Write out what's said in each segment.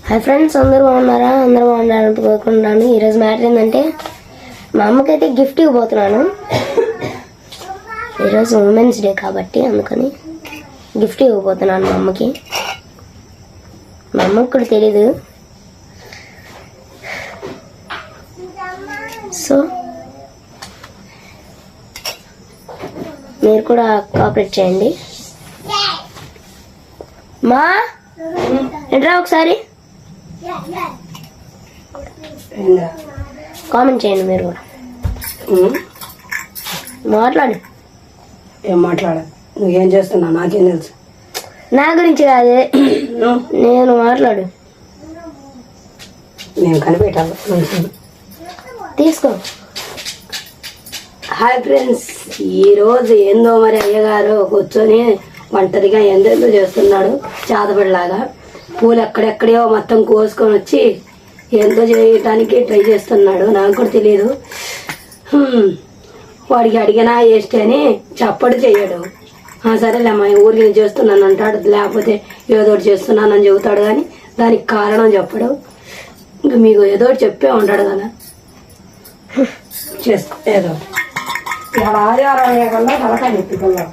Hi friends, అందరూ బాగున్నారా? అందరూ బాగున్నారని కోరుకుంటున్నాను. ఈరోజు మ్యాటర్ ఏంటంటే మా అమ్మకైతే గిఫ్ట్ ఇవ్వబోతున్నాను. ఈరోజు ఉమెన్స్ డే కాబట్టి అందుకని గిఫ్ట్ ఇవ్వబోతున్నాను మా అమ్మకి. మా అమ్మకి కూడా తెలీదు. సో మీరు కూడా కోఆపరేట్ చేయండి. మా ఎంట్రా ఒకసారి కామెంట్ చేయండి మీరు కూడా. మాట్లాడు. ఏం మాట్లాడ? నువ్వేం చేస్తున్నావు నాకేం తెలుసు. నా గురించి కాదు, నేను మాట్లాడు. నేను కనిపెట్టాలి. తీసుకో. హాయ్ ఫ్రెండ్స్, ఈరోజు ఏందో మరి అయ్యగారు కూర్చొని ఒంటరిగా ఎందెందో చేస్తున్నాడు చాదపడిలాగా. పూలు ఎక్కడెక్కడో మొత్తం కోసుకొని వచ్చి ఎంతో చేయటానికి ట్రై చేస్తున్నాడు. నాకు కూడా తెలియదు. వాడికి అడిగినా వేస్ట్ అని చెప్పడు, చెయ్యడు. సరేలే అమ్మా ఊరికి నేను చేస్తున్నాను అంటాడు, లేకపోతే ఏదో ఒకటి చేస్తున్నానని చెబుతాడు. కానీ దానికి కారణం చెప్పడు. ఇంక మీకు ఏదో ఒకటి చెప్పే ఉంటాడు కదా, చేసుకో ఏదో. ఇక్కడ ఆదివారం లేకుండా తలకాయ నెప్పుకున్నా.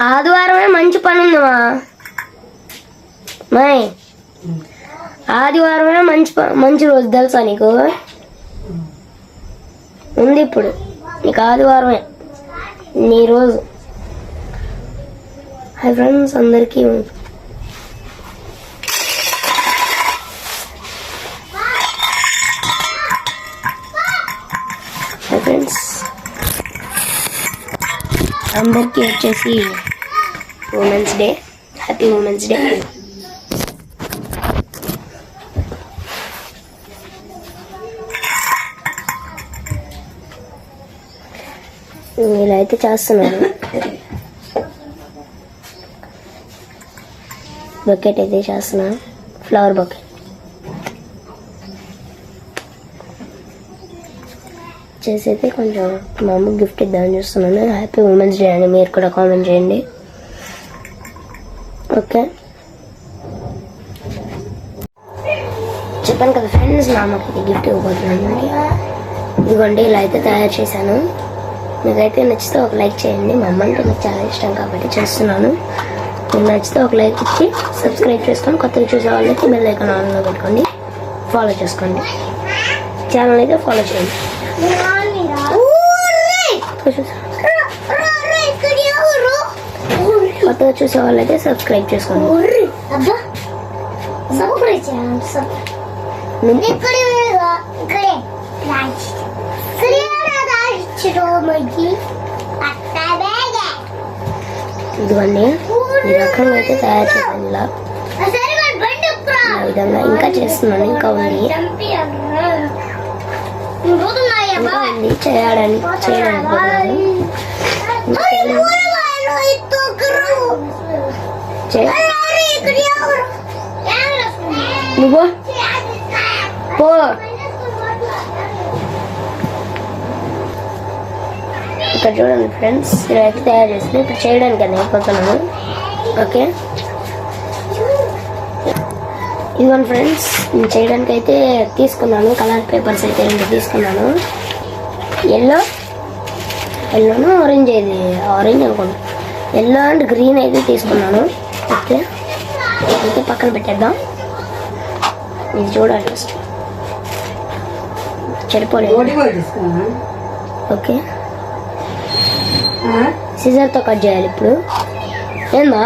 ఆదివారమే మంచి పని ఉందమ్మా. మై ఆదివారమే మంచి రోజు తెలుసా నీకు? ఉంది ఇప్పుడు నీకు ఆదివారమే నీ రోజు. హాయ్ ఫ్రెండ్స్, అందరికీ హాయ్ ఫ్రెండ్స్, అందరికీ వచ్చేసి women's day, happy women's day. ఇలా అయితే చేస్తున్నాను. బకెట్ అయితే చేస్తున్నాను, ఫ్లవర్ బకెట్. చేసి అయితే కొంచెం మా అమ్మకి గిఫ్ట్ ఇద్దామని చూస్తున్నాను. హ్యాపీ ఉమెన్స్ డే అని మీరు కూడా కామెంట్ చేయండి. ఓకే, చెప్పాను కదా ఫ్రెండ్స్, మా అమ్మకి గిఫ్ట్ ఇవ్వబోతున్నాను. ఇదిగోండి, ఇలా అయితే తయారు చేశాను. మీకైతే నచ్చితే ఒక లైక్ చేయండి. మా అమ్మ అంటే నాకు చాలా ఇష్టం కాబట్టి చేస్తున్నాను. మీకు నచ్చితే ఒక లైక్ ఇచ్చి సబ్స్క్రైబ్ చేసుకొని, కొత్తగా చూసే వాళ్ళైతే బెల్ ఐకాన్ ఆన్లో పెట్టుకోండి, ఫాలో చేసుకోండి. ఛానల్ అయితే ఫాలో చేయండి. కొత్తగా చూసే వాళ్ళైతే సబ్స్క్రైబ్ చేసుకోండి. ఇదిగోండి, ఈ రకంగా అయితే తయారు చేశాను. ఇలా విధంగా ఇంకా చేస్తున్నాను. ఇంకా ఉంది చేయడానికి నువ్వు పో. ఇక్కడ చూడండి ఫ్రెండ్స్, ఇలా అయితే తయారు చేసి ఇప్పుడు చేయడానికి అని అయిపోతున్నాను. ఓకే, ఇదిగోండి ఫ్రెండ్స్, నేను చేయడానికి అయితే తీసుకున్నాను. కలర్ పేపర్స్ అయితే 2 తీసుకున్నాను. ఎల్లోను ఆరెంజ్, ఇది ఆరెంజ్ అనుకోండి. ఎల్లో అండ్ గ్రీన్ అయితే తీసుకున్నాను. ఓకే, అయితే పక్కన పెట్టేద్దాం. ఇది చూడాలి ఫస్ట్, చెడిపోలేదు. ఓకే, సిజర్తో కట్ చేయాలి ఇప్పుడు. ఏందా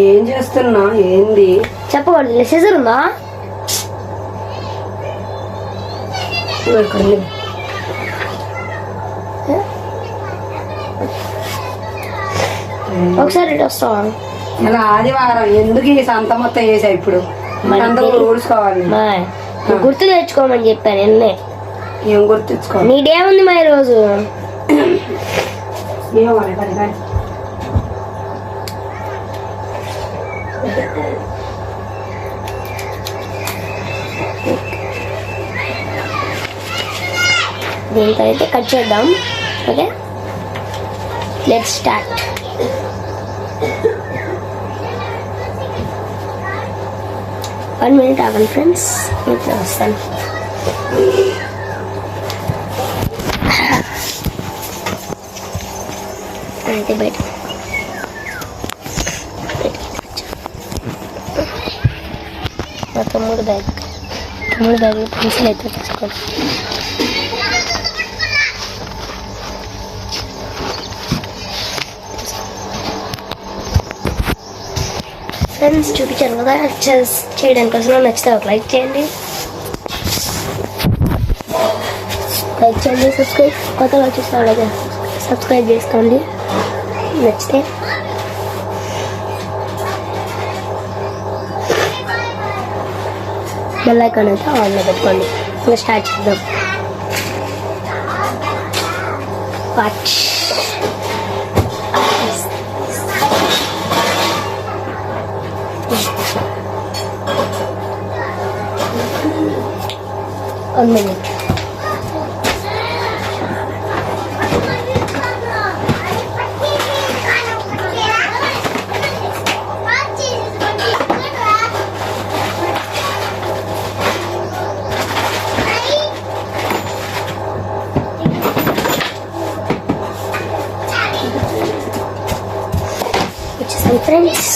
ఏం చేస్తున్నా? ఏంది చెప్పకూడదు. సిజర్ ఉందా? ఒకసారి ఇటు వస్తావా? ఇలా ఆదివారం ఎందుకు ఈ సంత మొత్తం వేసా? ఇప్పుడు ఊడ్చుకోవాలి. గుర్తు తెచ్చుకోమని చెప్పాను. ఎన్నే ఏం గుర్తు తెచ్చుకో? నీ డే ఉంది మా ఈరోజు. దీంతో అయితే కట్ చేద్దాం. Okay, let's start. 1 minute ఆగండి ఫ్రెండ్స్, ఇట్లా వస్తాను. అయితే బయట మా తమ్ముడు బ్యాగ్ పెన్సిల్ అయితే తీసుకోండి. ఫ్రెండ్స్ చూపించాను కదా, చేయడానికి కోసం నచ్చితే ఒక లైక్ చేయండి, కొత్తగా చూస్తే అలాగే సబ్స్క్రైబ్ చేసుకోండి నచ్చితే. బెల్ ఐకాన్ అయితే ఆన్లో పెట్టుకోండి. ఇంకా స్టార్ట్ చేద్దాం. Watch one minute. Some friends.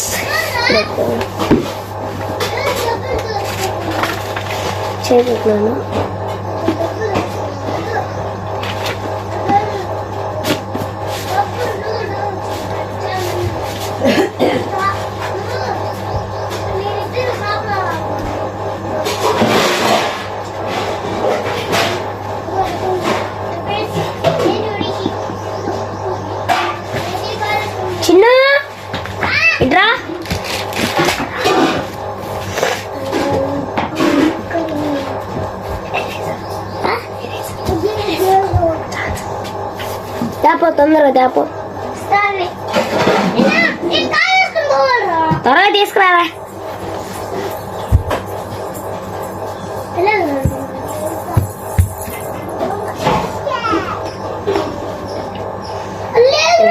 చేయబోతున్నాను. చిన్న ఇట్రా, తేపో తొందరగా తేపో, త్వరగా తీసుకురావా.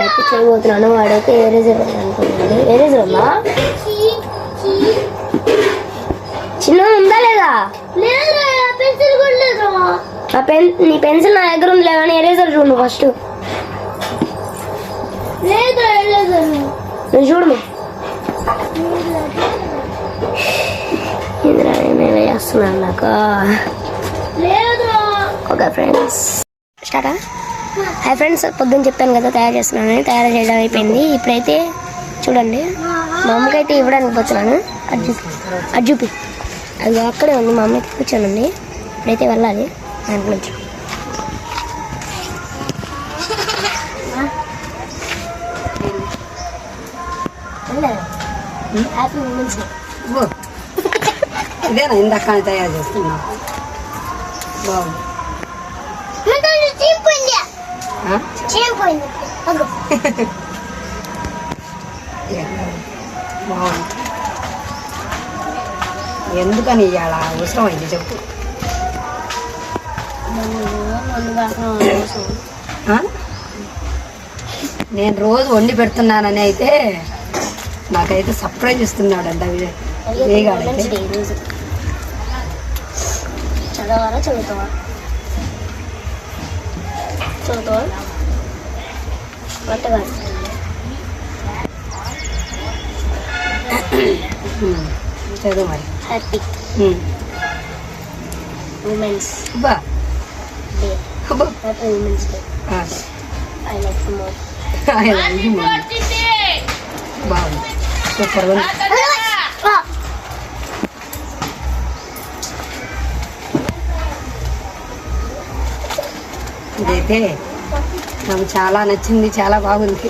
అయితే చేయబోతున్నాను. వాడైతే ఎరేజర్ అనుకుంటుంది. ఎరేజర్ ఉందా చిన్న, ఉందా లేదా? నీ పెన్సిల్ నా దగ్గర ఉంది లేదా? ఎరేజర్ చూడు ఫస్ట్, నువ్వు చూడు. నేను చేస్తున్నాను నాకు. ఓకే ఫ్రెండ్స్ స్టార్టా. హాయ్ ఫ్రెండ్స్, పొద్దున్న చెప్తాను కదా తయారు చేస్తున్నాను. తయారు చేయడం అయిపోయింది. ఇప్పుడైతే చూడండి, మా అమ్మకి అయితే ఇవ్వడానికి పోతున్నాను. అది చూపి, అది అక్కడే ఉంది. మా అమ్మకి కూర్చోనండి. ఇప్పుడైతే వెళ్ళాలి దాంట్లో నుంచి. ఇదేనా ఇందాక తయారు చేస్తున్నా? బాగుంది. బాగుంది. ఎందుకని ఇవాళ అవసరం అయింది చెప్పు. నేను రోజు వండి పెడుతున్నానని అయితే నాకైతే సర్ప్రైజ్ ఇస్తున్నాడంట వేగాడైతే. చదవాలా చదువుతావా? చదువుతావా? వంటగా చదువు మరి. హ్యాపీ ఉమెన్స్ బా day. Happy women's day. I love you more. బాగుంది, సూపర్ ఉంది. ఇదైతే నాకు చాలా నచ్చింది, చాలా బాగుంది.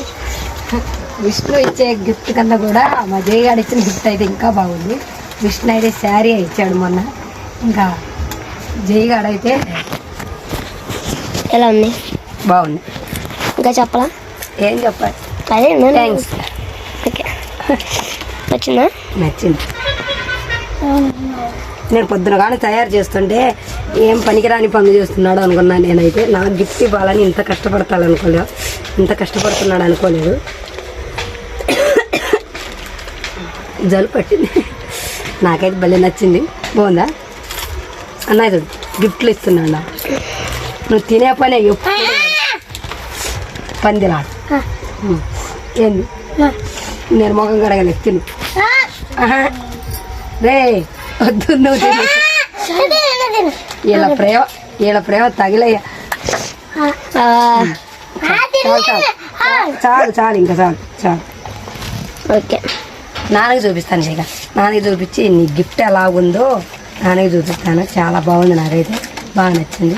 విష్ణు ఇచ్చే గిఫ్ట్ కన్నా కూడా మా జయగాడు ఇచ్చిన గిఫ్ట్ అయితే ఇంకా బాగుంది. విష్ణు అయితే శారీ ఇచ్చాడు మొన్న. ఇంకా జయగాడు అయితే ఎలా ఉంది? బాగుంది. ఇంకా చెప్పాలా? ఏం చెప్పాలి? అదే థ్యాంక్స్. ఓకే, నచ్చిందా? నచ్చింది. నేను పొద్దున కానీ తయారు చేస్తుంటే ఏం పనికిరాని పనులు చేస్తున్నాడు అనుకున్నాను. నేనైతే నా గిఫ్ట్ ఇవ్వాలని ఇంత కష్టపడతాను ఇంత కష్టపడుతున్నాడు అనుకోలేదు. జలుబు పట్టింది. నాకైతే భలే నచ్చింది. బాగుందా అన్న? ఇది గిఫ్ట్లు ఇస్తున్నాడు నాకు. నువ్వు తినే పనే ఎప్పుడు పందిలాడు. ఏంది నేను మొఖం కడగలేదు, తిను. రే వద్దు, నువ్వు తిను. వీళ్ళ ప్రేమ తగిలయ్యా. చాలు చాలు ఇంకా చాలు చాలు. ఓకే, నాన్నకి చూపిస్తాను ఇక. నాన్నకి చూపించి నీ గిఫ్ట్ ఎలా ఉందో నాన్నకి చూపిస్తాను. చాలా బాగుంది, నాకైతే బాగా నచ్చింది.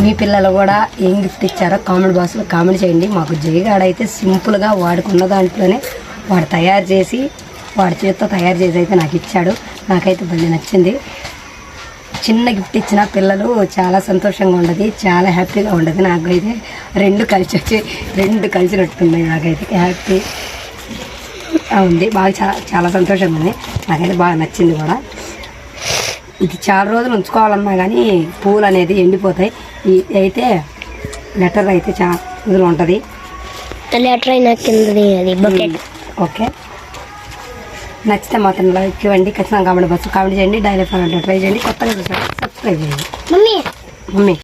మీ పిల్లలు కూడా ఏం గిఫ్ట్ ఇచ్చారో కామెంట్ బాక్స్లో కామెంట్ చేయండి. మాకు జయగాడైతే సింపుల్గా వాడుకున్న దాంట్లోనే వాడు తయారు చేసి, వాడి చేతితో తయారు చేసి అయితే నాకు ఇచ్చాడు. నాకైతే భలే నచ్చింది. చిన్న గిఫ్ట్ ఇచ్చిన పిల్లలు చాలా సంతోషంగా ఉండదు, చాలా హ్యాపీగా ఉండదు. నాకైతే రెండు కలిసినట్టున్నాయి. నాకైతే హ్యాపీ ఉంది, బాగా చాలా సంతోషంగా ఉంది. నాకైతే బాగా నచ్చింది కూడా. ఇది చాలా రోజులు ఉంచుకోవాలన్నా కానీ పూలు అనేది ఎండిపోతాయి. ఇది అయితే లెటర్ అయితే చాలా రోజులు ఉంటుంది. లెటర్ అయినా కిందది అది బకెట్. ఓకే, నచ్చితే మాత్రం లైక్ ఇవ్వండి, ఖచ్చితంగా కామెంట్ చేయండి, డైలీ ఫాలో ట్రై చేయండి, కొత్తగా సబ్స్క్రైబ్ చేయండి. Mummy mummy